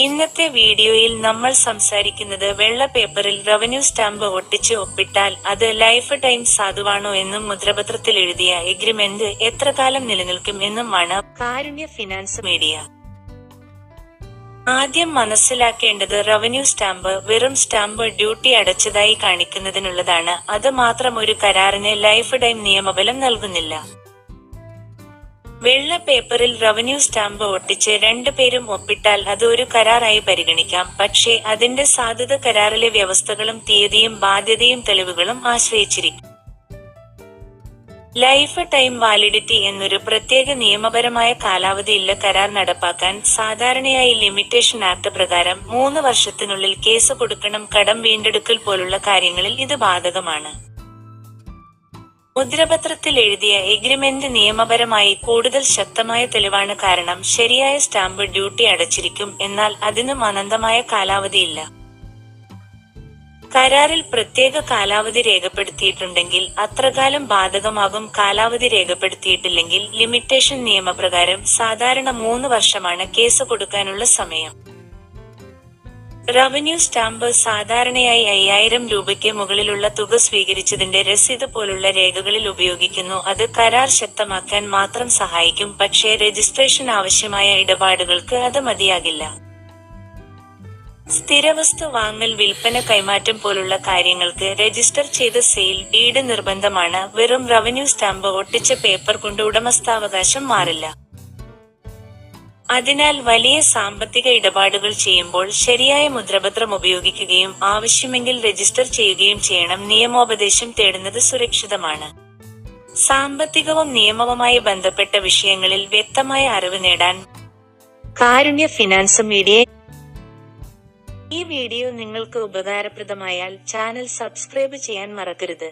ഇന്നത്തെ വീഡിയോയിൽ നമ്മൾ സംസാരിക്കുന്നത് വെള്ള പേപ്പറിൽ റവന്യൂ സ്റ്റാമ്പ് ഒട്ടിച്ച് ഒപ്പിട്ടാൽ അത് ലൈഫ് ടൈം സാധുവാണോ എന്നും മുദ്രപത്രത്തിൽ എഴുതിയ എഗ്രിമെന്റ് എത്ര കാലം നിലനിൽക്കും എന്നുമാണ് കാരുണ്യ ഫിനാൻസ് മീഡിയ. ആദ്യം മനസ്സിലാക്കേണ്ടത് റവന്യൂ സ്റ്റാമ്പ് വെറും സ്റ്റാമ്പ് ഡ്യൂട്ടി അടച്ചതായി കാണിക്കുന്നതിനുള്ളതാണ്. അത് മാത്രം ഒരു കരാറിന് ലൈഫ് ടൈം നിയമബലം നൽകുന്നില്ല. വെള്ള പേപ്പറിൽ റവന്യൂ സ്റ്റാമ്പ് ഒട്ടിച്ച് രണ്ടുപേരും ഒപ്പിട്ടാൽ അത് ഒരു കരാറായി പരിഗണിക്കാം. പക്ഷേ അതിന്റെ സാധുത കരാറിലെ വ്യവസ്ഥകളും തീയതിയും ബാധ്യതയും തെളിവുകളും ആശ്രയിച്ചിരിക്കും. ലൈഫ് ടൈം വാലിഡിറ്റി എന്നൊരു പ്രത്യേക നിയമപരമായ കാലാവധിയുള്ള കരാർ നടപ്പാക്കാൻ സാധാരണയായി ലിമിറ്റേഷൻ ആക്ട് പ്രകാരം 3 വർഷത്തിനുള്ളിൽ കേസ് കൊടുക്കണം. കടം വീണ്ടെടുക്കൽ പോലുള്ള കാര്യങ്ങളിൽ ഇത് ബാധകമാണ്. മുദ്രപത്രത്തിൽ എഴുതിയ എഗ്രിമെന്റ് നിയമപരമായി കൂടുതൽ ശക്തമായ തെളിവാണ്. കാരണം ശരിയായ സ്റ്റാമ്പ് ഡ്യൂട്ടി അടച്ചിരിക്കും, എന്നാൽ അതിനും അനന്തമായ കാലാവധിയില്ല. കരാറിൽ പ്രത്യേക കാലാവധി രേഖപ്പെടുത്തിയിട്ടുണ്ടെങ്കിൽ അത്രകാലം ബാധകമാകും. കാലാവധി രേഖപ്പെടുത്തിയിട്ടില്ലെങ്കിൽ ലിമിറ്റേഷൻ നിയമപ്രകാരം സാധാരണ 3 വർഷമാണ് കേസ് കൊടുക്കാനുള്ള സമയം. റവന്യൂ സ്റ്റാമ്പ് സാധാരണയായി 5000 രൂപയ്ക്ക് മുകളിലുള്ള തുക സ്വീകരിച്ചതിന്റെ രസീത് പോലുള്ള രേഖകളിൽ ഉപയോഗിക്കുന്നു. അത് കരാർ ശക്തമാക്കാൻ മാത്രം സഹായിക്കും, പക്ഷേ രജിസ്ട്രേഷൻ ആവശ്യമായ ഇടപാടുകൾക്ക് അത് മതിയാകില്ല. സ്ഥിരവസ്തു വാങ്ങൽ, വിൽപ്പന, കൈമാറ്റം പോലുള്ള കാര്യങ്ങൾക്ക് രജിസ്റ്റർ ചെയ്ത സെയിൽ ഡീഡ് നിർബന്ധമാണ്. വെറും റവന്യൂ സ്റ്റാമ്പ് ഒട്ടിച്ച പേപ്പർ കൊണ്ട് ഉടമസ്ഥാവകാശം മാറില്ല. അതിനാൽ വലിയ സാമ്പത്തിക ഇടപാടുകൾ ചെയ്യുമ്പോൾ ശരിയായ മുദ്രപത്രം ഉപയോഗിക്കുകയും ആവശ്യമെങ്കിൽ രജിസ്റ്റർ ചെയ്യുകയും ചെയ്യണം. നിയമോപദേശം തേടുന്നത് സുരക്ഷിതമാണ്. സാമ്പത്തികവും നിയമവുമായി ബന്ധപ്പെട്ട വിഷയങ്ങളിൽ വ്യക്തമായ അറിവ് നേടാൻ കാരുണ്യ ഫിനാൻസ് മീഡിയ. ഈ വീഡിയോ നിങ്ങൾക്ക് ഉപകാരപ്രദമായാൽ ചാനൽ സബ്സ്ക്രൈബ് ചെയ്യാൻ മറക്കരുത്.